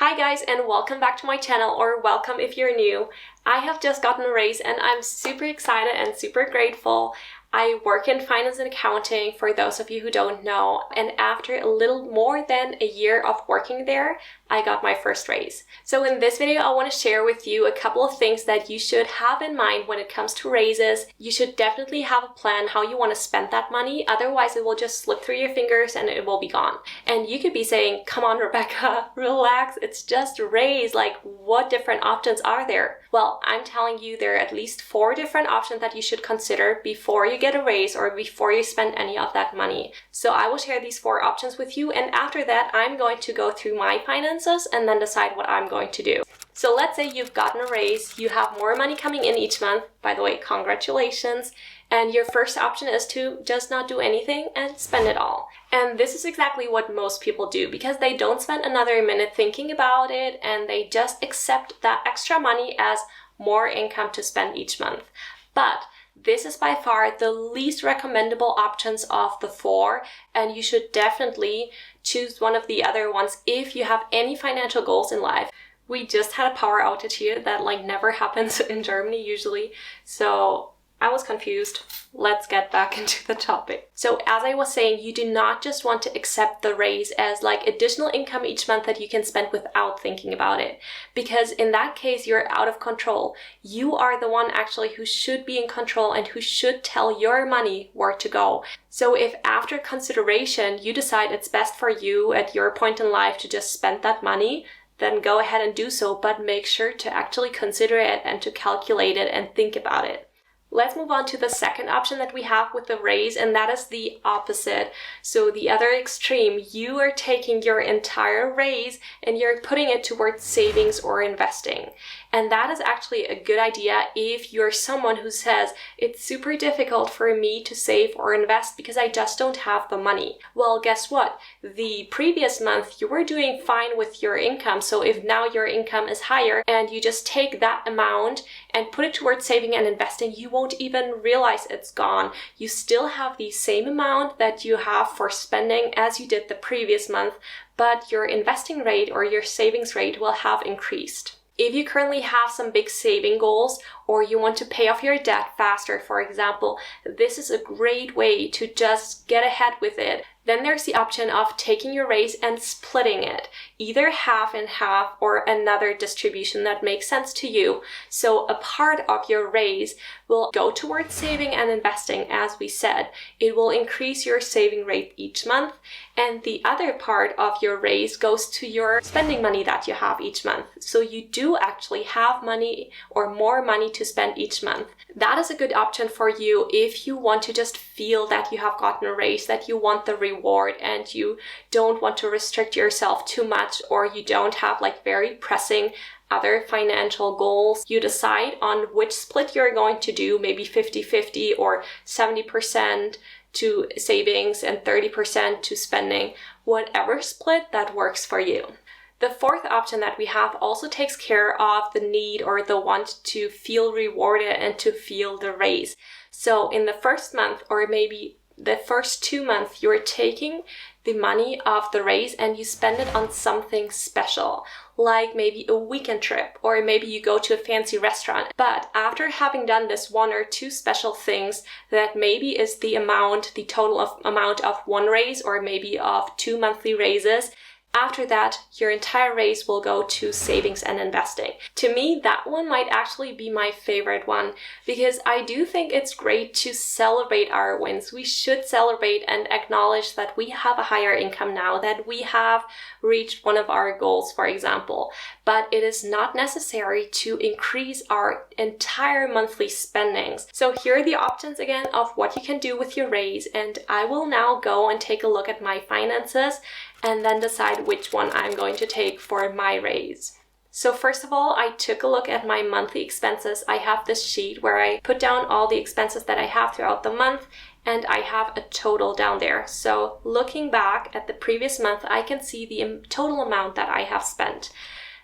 Hi guys, and welcome back to my channel, or welcome if you're new. I have just gotten a raise and I'm super excited and super grateful. I work in finance and accounting, for those of you who don't know, and after a little more than a year of working there, I got my first raise. So in this video, I want to share with you a couple of things that you should have in mind when it comes to raises. You should definitely have a plan how you want to spend that money, otherwise it will just slip through your fingers and it will be gone. And you could be saying, come on Rebecca, relax, it's just a raise, like what different options are there? Well, I'm telling you there are at least 4 different options that you should consider before you get a raise or before you spend any of that money. So I will share these 4 options with you, and after that I'm going to go through my finances and then decide what I'm going to do. So let's say you've gotten a raise, you have more money coming in each month, by the way, congratulations, and your first option is to just not do anything and spend it all. And this is exactly what most people do, because they don't spend another minute thinking about it and they just accept that extra money as more income to spend each month. But this is by far the least recommendable options of the 4, and you should definitely choose one of the other ones if you have any financial goals in life. We just had a power outage here that never happens in Germany usually, so I was confused. Let's get back into the topic. So as I was saying, you do not just want to accept the raise as additional income each month that you can spend without thinking about it. Because in that case, you're out of control. You are the one actually who should be in control and who should tell your money where to go. So if after consideration, you decide it's best for you at your point in life to just spend that money, then go ahead and do so, but make sure to actually consider it and to calculate it and think about it. Let's move on to the second option that we have with the raise, and that is the opposite. So the other extreme, you are taking your entire raise and you're putting it towards savings or investing. And that is actually a good idea if you're someone who says, it's super difficult for me to save or invest because I just don't have the money. Well, guess what? The previous month you were doing fine with your income. So if now your income is higher and you just take that amount and put it towards saving and investing, you won't even realize it's gone. You still have the same amount that you have for spending as you did the previous month, but your investing rate or your savings rate will have increased. If you currently have some big saving goals or you want to pay off your debt faster, for example, this is a great way to just get ahead with it. Then there's the option of taking your raise and splitting it, either half and half or another distribution that makes sense to you. So a part of your raise will go towards saving and investing, as we said. It will increase your saving rate each month, and the other part of your raise goes to your spending money that you have each month. So you do actually have money or more money to spend each month. That is a good option for you if you want to just feel that you have gotten a raise, that you want the reward and you don't want to restrict yourself too much, or you don't have very pressing other financial goals. You decide on which split you're going to do, maybe 50-50 or 70% to savings and 30% to spending, whatever split that works for you. The fourth option that we have also takes care of the need or the want to feel rewarded and to feel the raise. So in the first month or maybe the first 2 months, you're taking the money of the raise and you spend it on something special, like maybe a weekend trip, or maybe you go to a fancy restaurant. But after having done this 1 or 2 special things that maybe is the total amount of 1 raise or maybe of 2 monthly raises, after that, your entire raise will go to savings and investing. To me, that one might actually be my favorite one, because I do think it's great to celebrate our wins. We should celebrate and acknowledge that we have a higher income now, that we have reached one of our goals, for example. But it is not necessary to increase our entire monthly spendings. So here are the options again of what you can do with your raise, and I will now go and take a look at my finances and then decide which one I'm going to take for my raise. So first of all, I took a look at my monthly expenses. I have this sheet where I put down all the expenses that I have throughout the month, and I have a total down there. So looking back at the previous month, I can see the total amount that I have spent.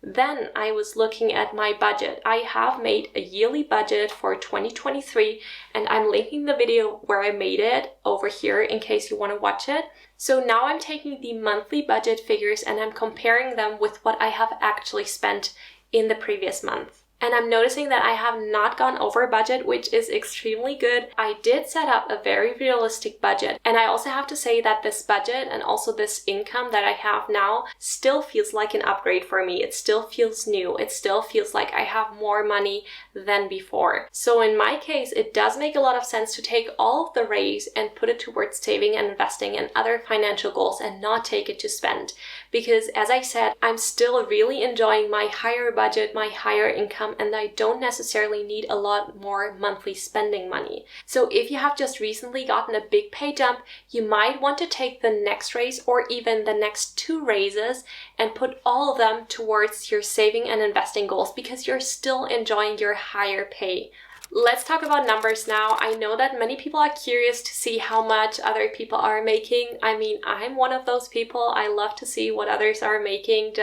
Then I was looking at my budget. I have made a yearly budget for 2023, and I'm linking the video where I made it over here in case you want to watch it. So now I'm taking the monthly budget figures and I'm comparing them with what I have actually spent in the previous month. And I'm noticing that I have not gone over budget, which is extremely good. I did set up a very realistic budget. And I also have to say that this budget and also this income that I have now still feels like an upgrade for me. It still feels new. It still feels like I have more money than before. So in my case, it does make a lot of sense to take all of the raise and put it towards saving and investing and other financial goals and not take it to spend. Because as I said, I'm still really enjoying my higher budget, my higher income, and I don't necessarily need a lot more monthly spending money. So if you have just recently gotten a big pay jump, you might want to take the next raise or even the next 2 raises and put all of them towards your saving and investing goals because you're still enjoying your higher pay. Let's talk about numbers now. I know that many people are curious to see how much other people are making. I mean, I'm one of those people. I love to see what others are making.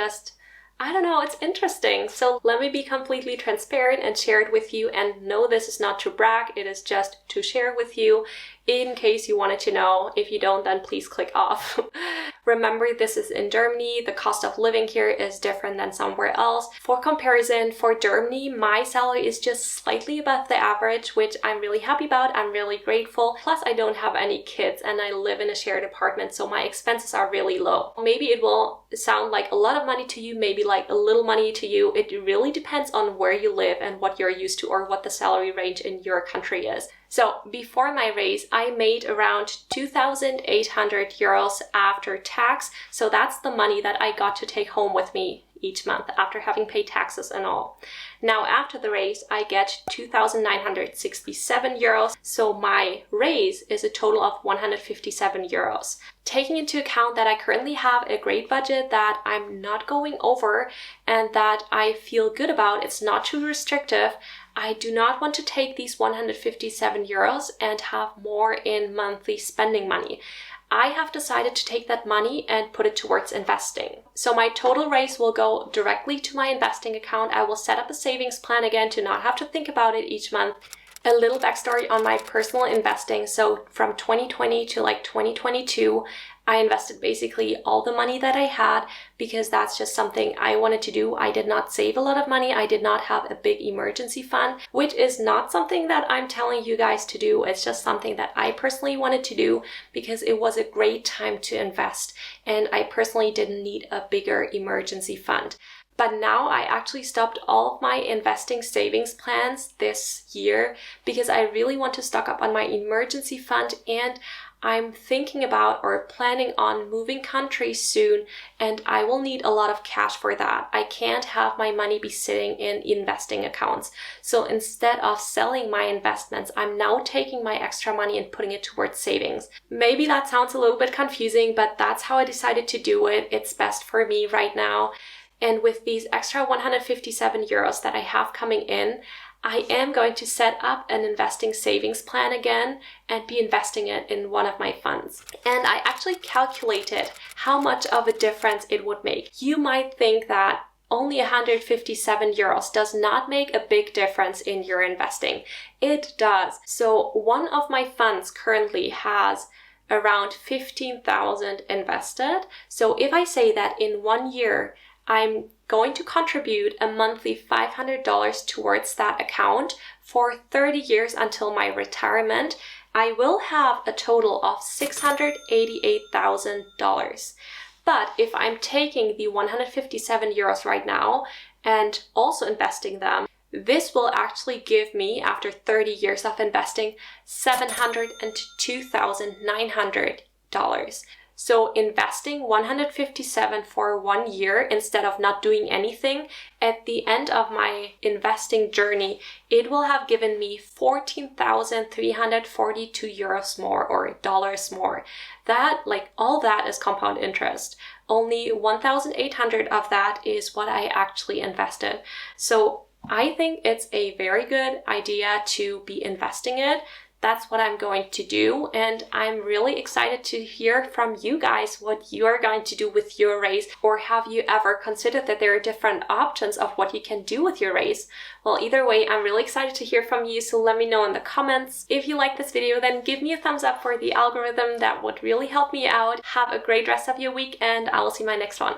I don't know, it's interesting. So let me be completely transparent and share it with you. And no, this is not to brag. It is just to share with you in case you wanted to know. If you don't, then please click off. Remember, this is in Germany. The cost of living here is different than somewhere else. For comparison, for Germany, my salary is just slightly above the average, which I'm really happy about. I'm really grateful. Plus, I don't have any kids and I live in a shared apartment, so my expenses are really low. Maybe it will sound like a lot of money to you, maybe like a little money to you. It really depends on where you live and what you're used to or what the salary range in your country is. So before my raise, I made around 2,800 euros after tax. So that's the money that I got to take home with me each month after having paid taxes and all. Now after the raise, I get 2,967 euros. So my raise is a total of 157 euros. Taking into account that I currently have a great budget that I'm not going over and that I feel good about, it's not too restrictive, I do not want to take these 157 euros and have more in monthly spending money. I have decided to take that money and put it towards investing. So my total raise will go directly to my investing account. I will set up a savings plan again to not have to think about it each month. A little backstory on my personal investing. So from 2020 to like 2022, I invested basically all the money that I had because that's just something I wanted to do. I did not save a lot of money. I did not have a big emergency fund, which is not something that I'm telling you guys to do. It's just something that I personally wanted to do because it was a great time to invest. And I personally didn't need a bigger emergency fund. But now I actually stopped all of my investing savings plans this year because I really want to stock up on my emergency fund, and I'm thinking about or planning on moving countries soon, and I will need a lot of cash for that. I can't have my money be sitting in investing accounts. So instead of selling my investments, I'm now taking my extra money and putting it towards savings. Maybe that sounds a little bit confusing, but that's how I decided to do it. It's best for me right now. And with these extra 157 euros that I have coming in, I am going to set up an investing savings plan again and be investing it in one of my funds. And I actually calculated how much of a difference it would make. You might think that only 157 euros does not make a big difference in your investing. It does. So one of my funds currently has around 15,000 invested. So if I say that in 1 year, I'm going to contribute a monthly $500 towards that account for 30 years until my retirement, I will have a total of $688,000. But if I'm taking the 157 euros right now and also investing them, this will actually give me, after 30 years of investing, $702,900. So investing 157 for 1 year instead of not doing anything, at the end of my investing journey, it will have given me 14,342 euros more or dollars more. That, like all that is compound interest. Only 1,800 of that is what I actually invested. So I think it's a very good idea to be investing it, that's what I'm going to do. And I'm really excited to hear from you guys what you're going to do with your raise, or have you ever considered that there are different options of what you can do with your raise? Well, either way, I'm really excited to hear from you, so let me know in the comments. If you like this video, then give me a thumbs up for the algorithm. That would really help me out. Have a great rest of your week, and I will see you in my next one.